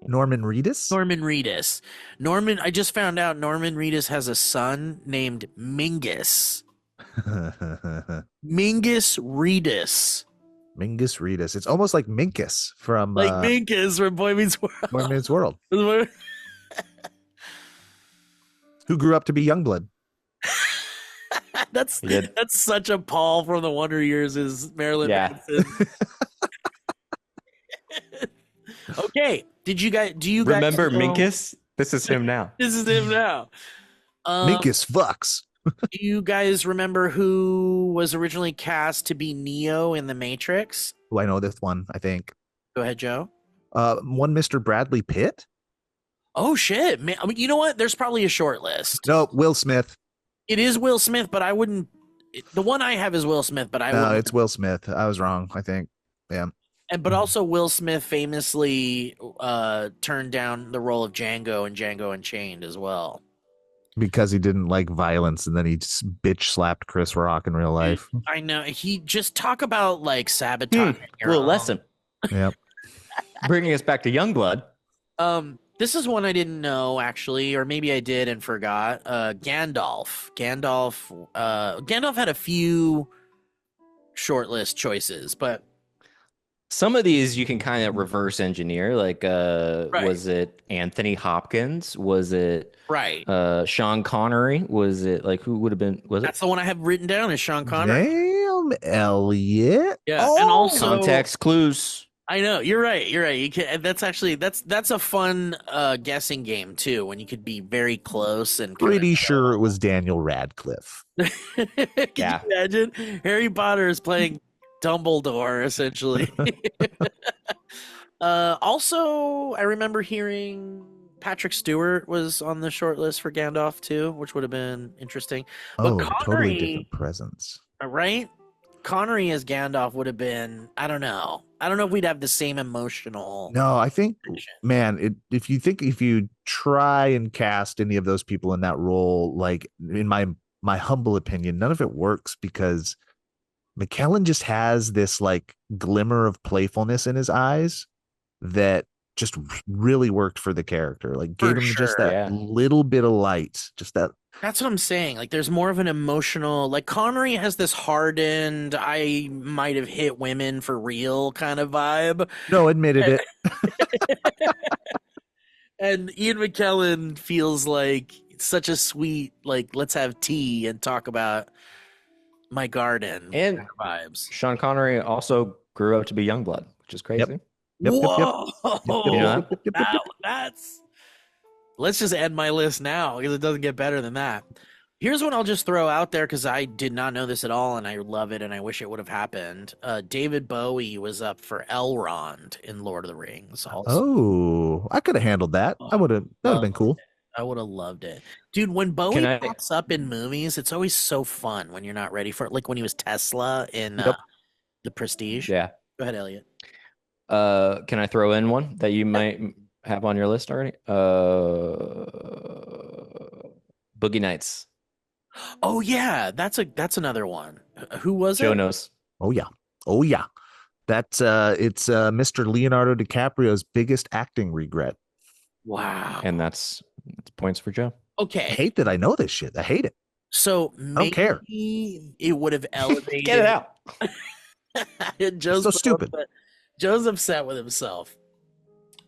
Norman Reedus? Norman Reedus. I just found out Norman Reedus has a son named Mingus. Mingus Reedus. Mingus Reedus. It's almost like Minkus from Like Minkus from Boy Meets World. Boy Meets World. Who grew up to be Youngblood. that's Yeah. that's such a Paul from the Wonder Years is Marilyn Yeah. Manson. Okay. Do you guys Remember know- Minkus? This is him now. This is him now. Minkus fucks. Do you guys remember who was originally cast to be Neo in The Matrix? Oh, I know this one, I think. Go ahead, Joe. One Mr. Bradley Pitt? Oh shit, man! I mean, you know what? There's probably a short list. No, Will Smith. It is Will Smith, but I wouldn't. The one I have is Will Smith, but I No, wouldn't. it's Will Smith. I was wrong, I think. Yeah. But also, Will Smith famously turned down the role of Django in Django Unchained as well. Because he didn't like violence and then he just bitch slapped Chris Rock in real life. I know. He just talk about like sabotage. Little lesson. Yep. Bringing us back to Youngblood. This is one I didn't know actually, or maybe I did and forgot. Gandalf. Gandalf had a few shortlist choices, but Some of these you can kind of reverse engineer. Like, right, was it Anthony Hopkins? Was it right. Sean Connery? Was it like who would have been? Was it That's the one I have written down is Sean Connery. Damn, Elliot. Yeah, and Oh, also context clues? I know you're right. You're right. You can. That's actually that's a fun guessing game too, when you could be very close and kind pretty sure it was Daniel Radcliffe. of. Can Yeah. you imagine? Harry Potter is playing Dumbledore essentially. Also, I remember hearing Patrick Stewart was on the short list for Gandalf too, which would have been interesting. But Oh, totally Connery, different presence. right? Connery as Gandalf would have been. I don't know. I don't know if we'd have the same emotional. No, I think, connection. man, if you try and cast any of those people in that role, like in my humble opinion, none of it works because McKellen just has this like glimmer of playfulness in his eyes that just really worked for the character. Like For gave him just sure. that Yeah. little bit of light, just that. That's what I'm saying. Like, there's more of an emotional. Like, Connery has this hardened, I might have hit women for real kind of vibe. No, admitted it. And Ian McKellen feels like such a sweet, like, let's have tea and talk about my garden And kind of vibes. Sean Connery also grew up to be Youngblood, which is crazy. Yep, yep, yep. Whoa! You know that? That's. Let's just end my list now because it doesn't get better than that. Here's one I'll just throw out there because I did not know this at all and I love it and I wish it would have happened. David Bowie was up for Elrond in Lord of the Rings. Also. Oh, I could have handled that. That would have been cool. I would have loved it. Dude, when Bowie Can I- pops up in movies, it's always so fun when you're not ready for it. Like when he was Tesla in Yep. The Prestige. Yeah. Go ahead, Elliot. Can I throw in one that you might have on your list already? Boogie Nights. Oh yeah, that's another one. Who was Joe it? knows. Oh yeah. Oh yeah. That's it's Mr. Leonardo DiCaprio's biggest acting regret. Wow. And that's points for Joe. I Okay. hate that I know this shit. I hate it. So don't care. maybe it would have elevated. Get it out. Joe's So stupid. Joe's upset with himself.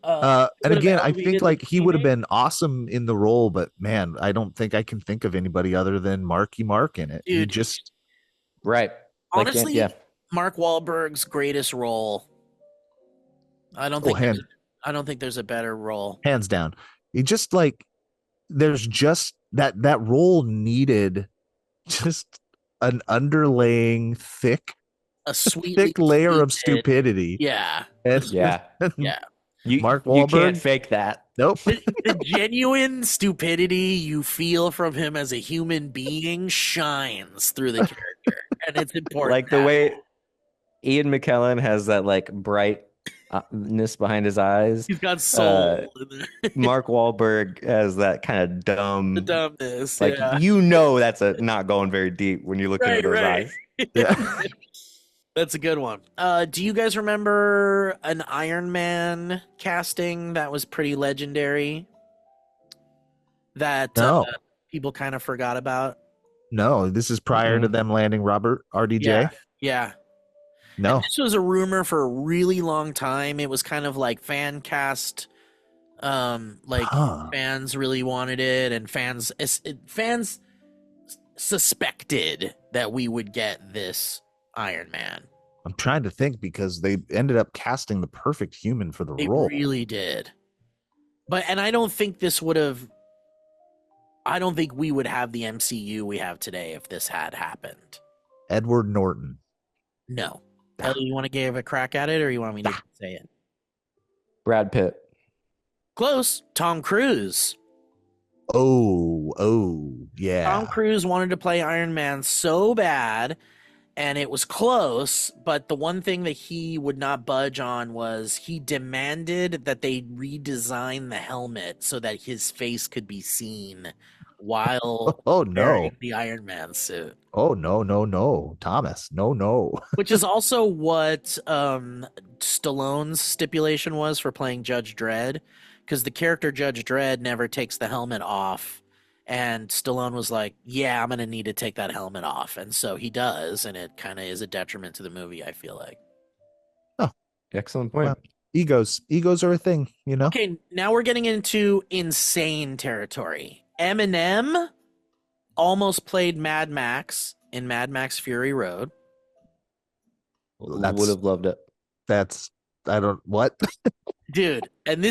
And would've again, I elevated think the like he would have remake? been awesome in the role, but man, I don't think I can think of anybody other than Marky Mark in it. He Dude. just Right. Like, Honestly, yeah. Mark Wahlberg's greatest role. I don't Oh, think hand- I don't think there's a better role. hands down. He just like there's just that role needed just an underlaying thick A sweet layer of stupidity. Yeah. And, Yeah. Yeah. Mark You can't Wahlberg? fake that. Nope. The genuine stupidity you feel from him as a human being shines through the character, and it's important. Like the way Ian McKellen has that like brightness behind his eyes. he's got soul in there. Mark Wahlberg has that kind of dumb, The dumbness. like yeah. that's not going very deep when you look into those Right. eyes. Yeah. That's a good one. Do you guys remember an Iron Man casting that was pretty legendary? That No. people kind of forgot about? No, this is prior to them landing Robert RDJ. Yeah. No. This was a rumor for a really long time. It was kind of like fan cast. Like Huh. fans really wanted it, and fans suspected that we would get this Iron Man. I'm trying to think because they ended up casting the perfect human for the They role. really did. And I don't think this would have. I don't think we would have the MCU we have today if this had happened. Edward Norton. No. Ellie, you want to give a crack at it, or you want me to say it? Brad Pitt. Close. Tom Cruise. Oh, yeah. Tom Cruise wanted to play Iron Man so bad, and it was close, but the one thing that he would not budge on was he demanded that they redesign the helmet so that his face could be seen while Oh no. wearing the Iron Man suit. Oh no. Thomas. No. Which is also what Stallone's stipulation was for playing Judge Dredd. because the character Judge Dredd never takes the helmet off. And Stallone was like, yeah, I'm going to need to take that helmet off. And so he does. And it kind of is a detriment to the movie, I feel like. Excellent point. Well, egos are a thing, you know. Okay, now we're getting into insane territory. Eminem almost played Mad Max in Mad Max Fury Road. Would have loved it. I don't what. Dude, and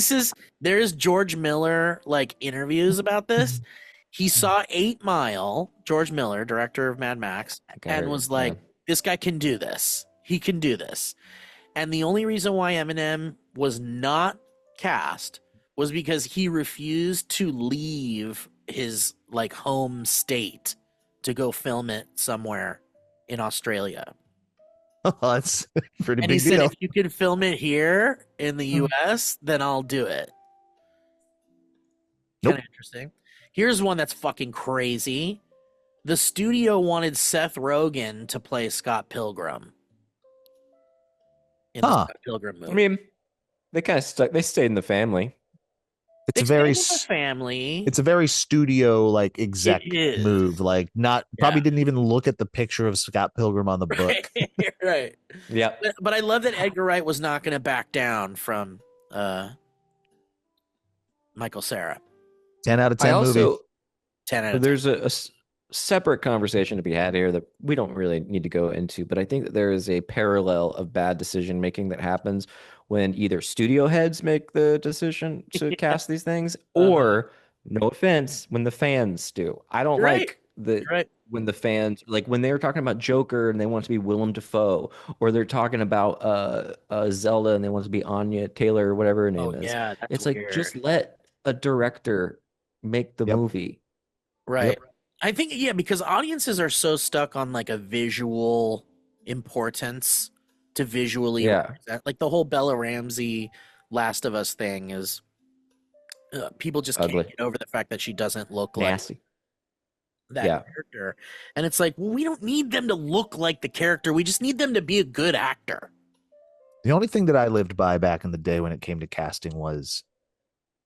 there's George Miller like interviews about this. He saw 8 Mile, George Miller, director of Mad Max, and was like, this guy can do this. He can do this. And the only reason why Eminem was not cast was because he refused to leave his like home state to go film it somewhere in Australia. Oh, that's a pretty And big he said, deal. if you can film it here in the US, then I'll do it. Nope. Kind of interesting. Here's one that's fucking crazy. The studio wanted Seth Rogen to play Scott Pilgrim in the Scott Pilgrim movie. I mean, they kind of stuck. They stayed in the family. It's They a very stayed in the family. it's a very studio like exec It is. move. Like probably didn't even look at the picture of Scott Pilgrim on the book. Right. Yeah. But I love that Edgar Wright was not going to back down from Michael Cera. 10 out of 10 movie. 10 out of 10. There's a separate conversation to be had here that we don't really need to go into, but I think that there is a parallel of bad decision making that happens when either studio heads make the decision to cast these things, or no offense, when the fans do. I don't like when the fans, like when they're talking about Joker and they want it to be Willem Dafoe, or they're talking about Zelda and they want it to be Anya Taylor or whatever her name is. Yeah, that's it's weird. like, just let a director make the movie. Right. Yep. I think, because audiences are so stuck on like a visual importance to visually represent. Like the whole Bella Ramsey Last of Us thing is people just Ugly. can't get over the fact that she doesn't look Nasty. like that character. And it's like, well, we don't need them to look like the character. We just need them to be a good actor. The only thing that I lived by back in the day when it came to casting was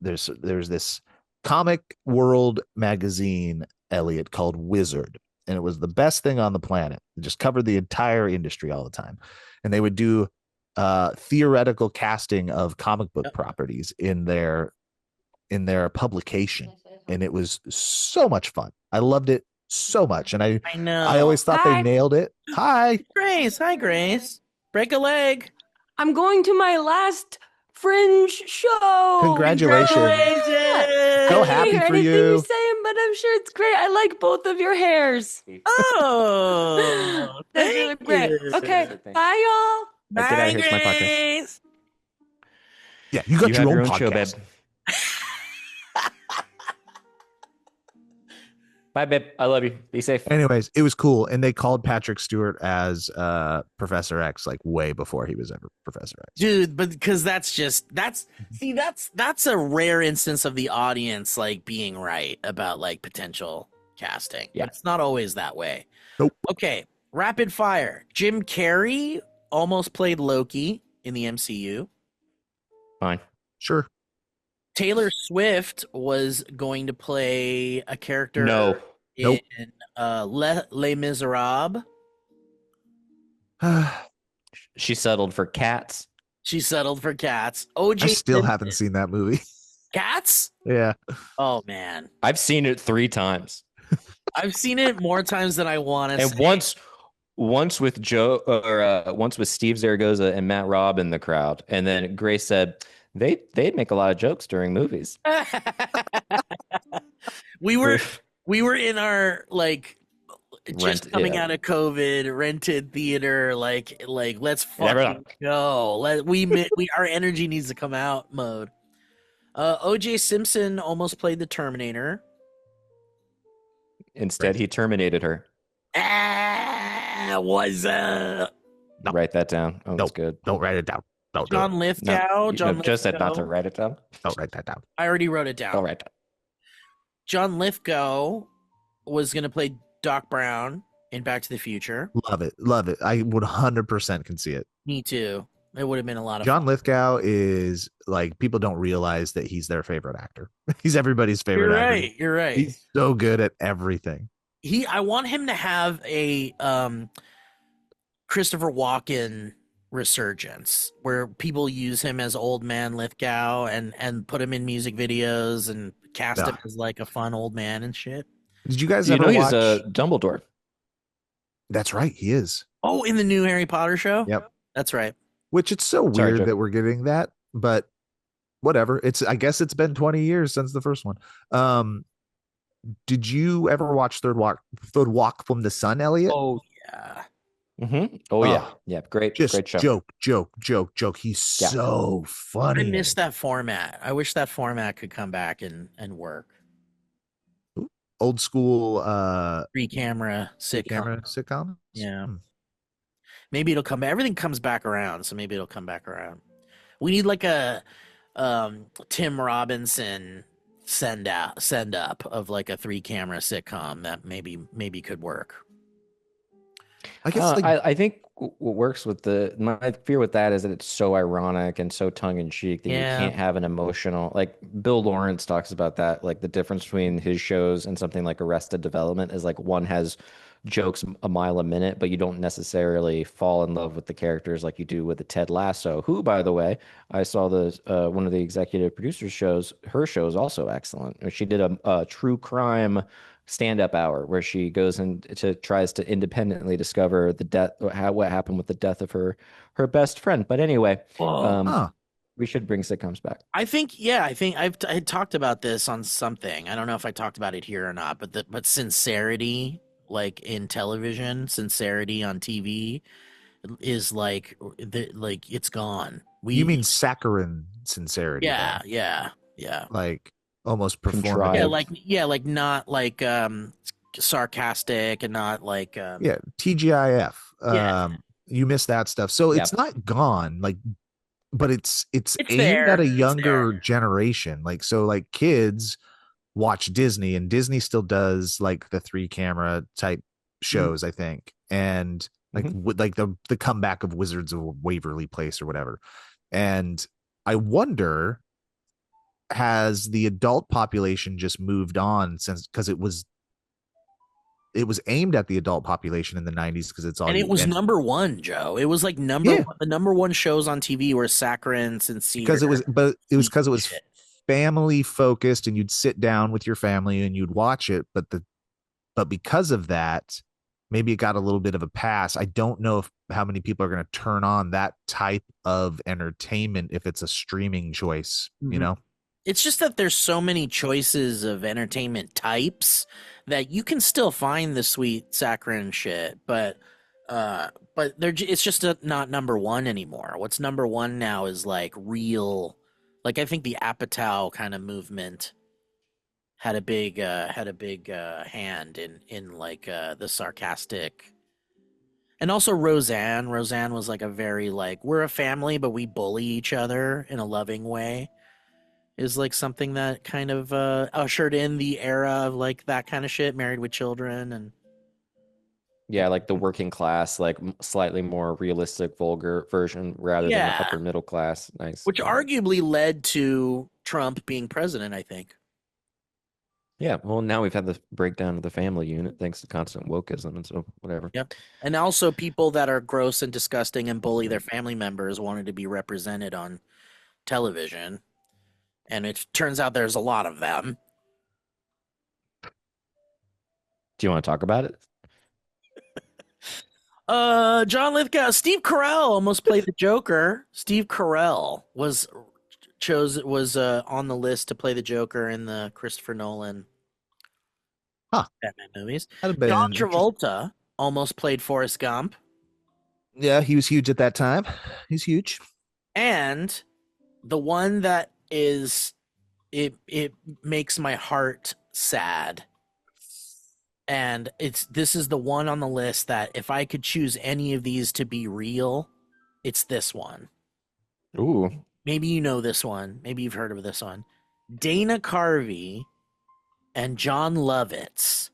there's this comic world magazine, Elliot, called Wizard, and it was the best thing on the planet. It just covered the entire industry all the time, and they would do theoretical casting of comic book properties in their publication, and it was so much fun. I loved it so much, and I know. I always thought they nailed it. Hi Grace, break a leg. I'm going to my last Fringe show. Congratulations. So happy hear for anything you. you're saying, but I'm sure it's great. I like both of your hairs. Oh, That's really great. Okay, bye, y'all. Get out of here. It's my podcast. Yeah, you got your own podcast. Show, babe. Bye, babe. I love you. Be safe. Anyways, it was cool, and they called Patrick Stewart as Professor X like way before he was ever Professor X. Dude, but because that's a rare instance of the audience like being right about like potential casting. Yeah, it's not always that way. Nope. Okay, rapid fire. Jim Carrey almost played Loki in the MCU. Fine. Sure. Taylor Swift was going to play a character in Les Miserables. She settled for Cats. She settled for Cats. OJ I still Simpson. haven't seen that movie. Cats? Yeah. Oh man, I've seen it 3 times. I've seen it more times than I want to. And once with Joe, or once with Steve Zaragoza and Matt Robb in the crowd, and then Grace said they'd make a lot of jokes during movies. we were in our like just coming out of COVID rented theater, like let's fucking go. Our energy needs to come out mode. OJ Simpson almost played the Terminator. Instead, he terminated her. Was Write that down. Oh, that's good. Don't write it down. Don't John do it. Lithgow. Just said not to write it down. Don't write that down. I already wrote it down. I'll write that. John Lithgow was going to play Doc Brown in Back to the Future. Love it. Love it. I 100% can see it. Me too. It would have been a lot of John fun. Lithgow is like, people don't realize that he's their favorite actor. He's everybody's favorite You're actor. right. You're right. He's so good at everything. I want him to have a Christopher Walken resurgence where people use him as old man Lithgow and put him in music videos and cast him Yeah. as like a fun old man and shit. Did you guys You ever know watch? he's a Dumbledore. That's right, he is. Oh, in the new Harry Potter show? Yep. That's right. Which it's so Sorry, weird Joe. that we're getting that, but whatever. I guess it's been 20 years since the first one. Did you ever watch Third Walk from the Sun, Elliot? Oh yeah. Mm-hmm. Oh yeah, yeah. Great Just show. joke. He's Yeah. so funny. I in miss it. that format. I wish that format could come back and work. Old school 3-camera sitcom. camera sitcoms. Yeah. Hmm. Maybe it'll come back. Everything comes back around, so maybe it'll come back around. We need like a Tim Robinson send up of like a 3-camera sitcom that maybe could work. I guess I think what works with my fear with that is that it's so ironic and so tongue in cheek that Yeah. you can't have an emotional, like Bill Lawrence talks about that, like the difference between his shows and something like Arrested Development is like one has jokes a mile a minute, but you don't necessarily fall in love with the characters like you do with the Ted Lasso, who, by the way, I saw one of the executive producers shows. Her show is also excellent. She did a true crime stand-up hour where she goes tries to independently discover the death, what happened with the death of her best friend. But anyway, Whoa. we should bring sitcoms back. I think I talked about this on something. I don't know if I talked about it here or not, but sincerity, like in television, sincerity on TV is like it's gone. you mean saccharine sincerity? Yeah, though. yeah. Like almost Contrived. performative. Like not like sarcastic and not like Yeah, TGIF. Yeah. You miss that stuff. So Yep. it's not gone, like, but it's aimed there. at a It's younger there. generation. Like, so like kids watch Disney, and Disney still does like the 3-camera type shows, I think. And like with like the comeback of Wizards of Waverly Place or whatever. And I wonder, has the adult population just moved on since, because it was aimed at the adult population in the 90s, because it's all And it was number one, Joe. It was like the number one shows on TV were Saccharine, Sincere. because it was because it was Shit. family focused, and you'd sit down with your family and you'd watch it, but because of that, maybe it got a little bit of a pass. I don't know how many people are going to turn on that type of entertainment if it's a streaming choice, you know? It's just that there's so many choices of entertainment types that you can still find the sweet saccharine shit, but it's just not number one anymore. What's number one now is like real, like I think the Apatow kind of movement had a big hand in like the sarcastic. And also Roseanne was like a very like, we're a family but we bully each other in a loving way, is like something that kind of ushered in the era of like that kind of shit, Married with Children. And Yeah, like the working class, like slightly more realistic, vulgar version rather than the upper middle class. Nice. Which arguably led to Trump being president, I think. Yeah, well, now we've had the breakdown of the family unit thanks to constant wokeism, and so whatever. Yep. And also people that are gross and disgusting and bully their family members wanted to be represented on television. And it turns out there's a lot of them. Do you want to talk about it? John Lithgow, Steve Carell almost played the Joker. Steve Carell was on the list to play the Joker in the Christopher Nolan Batman movies. John Travolta almost played Forrest Gump. Yeah, he was huge at that time. He's huge. And the one that is it makes my heart sad. And this is the one on the list that if I could choose any of these to be real, it's this one. Ooh. Maybe you know this one. Maybe you've heard of this one. Dana Carvey and John Lovitz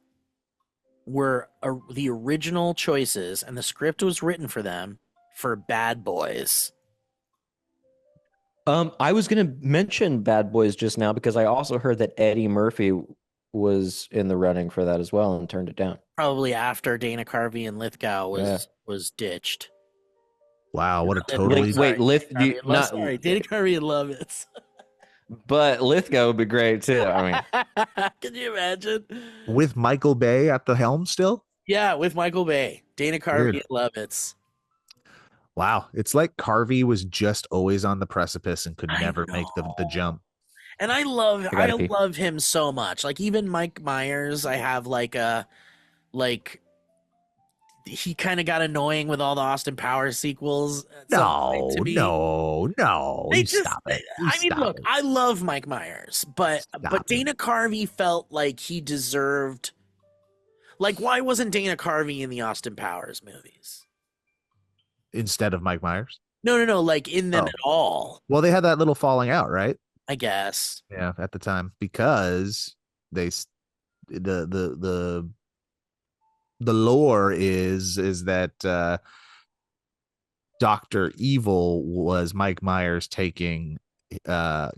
were the original choices, and the script was written for them for Bad Boys. I was gonna mention Bad Boys just now because I also heard that Eddie Murphy was in the running for that as well and turned it down. Probably after Dana Carvey and Lithgow Yeah. was ditched. Wow, what a Wait, totally Wait, Carvey and not, sorry, Dana Carvey and Lovitz. but Lithgow would be great too. I mean, Can you imagine? with Michael Bay at the helm still. Yeah, with Michael Bay, Dana Carvey Weird. and Lovitz. Wow, it's like Carvey was just always on the precipice and could I never make the know. jump. And I gotta pee. love him so much. Like even Mike Myers, I have like he kind of got annoying with all the Austin Powers sequels. at some point No, to me. no. They You just, stop it. You I mean, stop look, it. I love Mike Myers, but Stop it. Dana Carvey felt like he deserved. Like, why wasn't Dana Carvey in the Austin Powers movies? Instead of Mike Myers. No, like in them Oh. at all. Well, they had that little falling out, right? I guess. Yeah, at the time because the lore is that Dr. Evil was Mike Myers taking Dana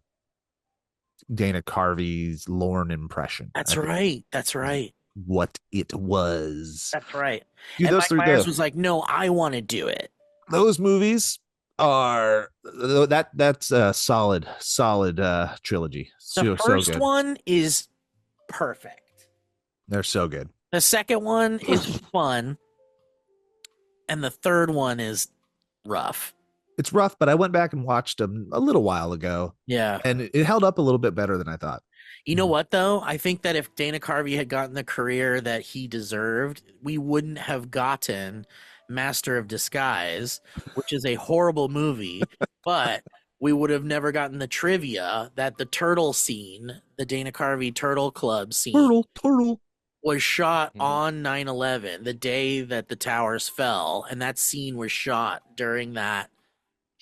Carvey's Lorne impression. That's I think right. That's right. what it was. That's right. Dude, And those Mike three Myers though, was like, "No, I want to do it." those movies are that's a solid trilogy. The So first good. one is perfect. They're so good. The second one is fun, and the third one is rough. It's rough, but I went back and watched them a little while ago, Yeah. and it held up a little bit better than I thought. You know what, though? I think that if Dana Carvey had gotten the career that he deserved, we wouldn't have gotten Master of Disguise, which is a horrible movie, but we would have never gotten the trivia that the turtle scene, the Dana Carvey Turtle Club scene, Turtle. was shot Mhm. on 9/11, the day that the towers fell, and that scene was shot during that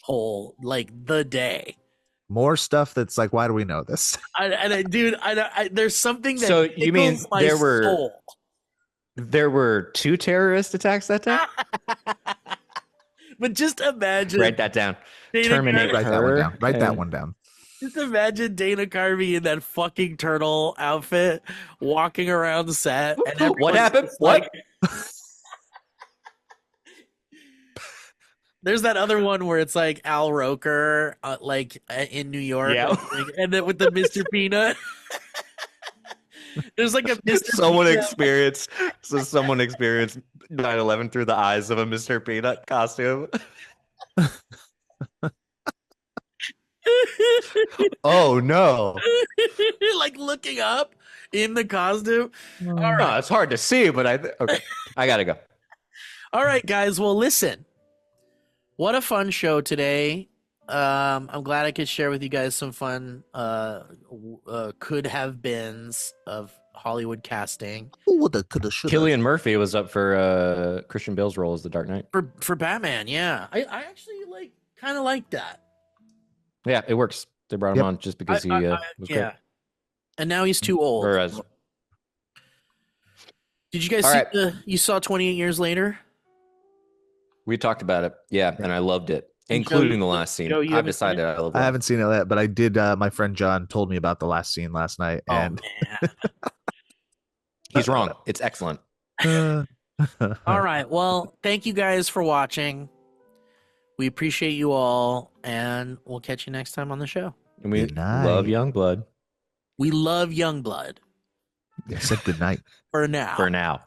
whole, like, the day. More stuff that's like, why do we know this? Dude, there's something that So you mean tickles my there were- soul. there were 2 terrorist attacks that day. But just imagine Write that down. Dana Terminate Carvey- Write that one her down. Write that and- one down. Just imagine Dana Carvey in that fucking turtle outfit walking around the set. And What everyone's happened? just What? There's that other one where it's like Al Roker, in New York, Yeah. and then with the Mr. Peanut. There's like a Mr. Someone Peanut. experienced 9/11 through the eyes of a Mr. Peanut costume. Oh no. Like looking up in the costume. All No, right. it's hard to see, but okay. I gotta go. All right, guys. Well, listen. What a fun show today. I'm glad I could share with you guys some fun could have beens of Hollywood casting Woulda, coulda, shoulda. Cillian Murphy was up for Christian Bale's role as the Dark Knight. for Batman. Yeah, I actually kind of like that. Yeah, it works. They brought him Yep. on just because he was Yeah, great. and now he's too old. Or as Did you guys All see right. you saw 28 Years Later? we talked about it, yeah, and I loved it, And Joe, including the last scene. Joe, you I've haven't seen decided I love it. I haven't seen it yet, but I did. My friend John told me about the last scene last night, Oh and man. He's wrong. It's excellent. All right. Well, thank you guys for watching. We appreciate you all, and we'll catch you next time on the show. And we Good night. love Youngblood We love Youngblood I said good night. for now. for now.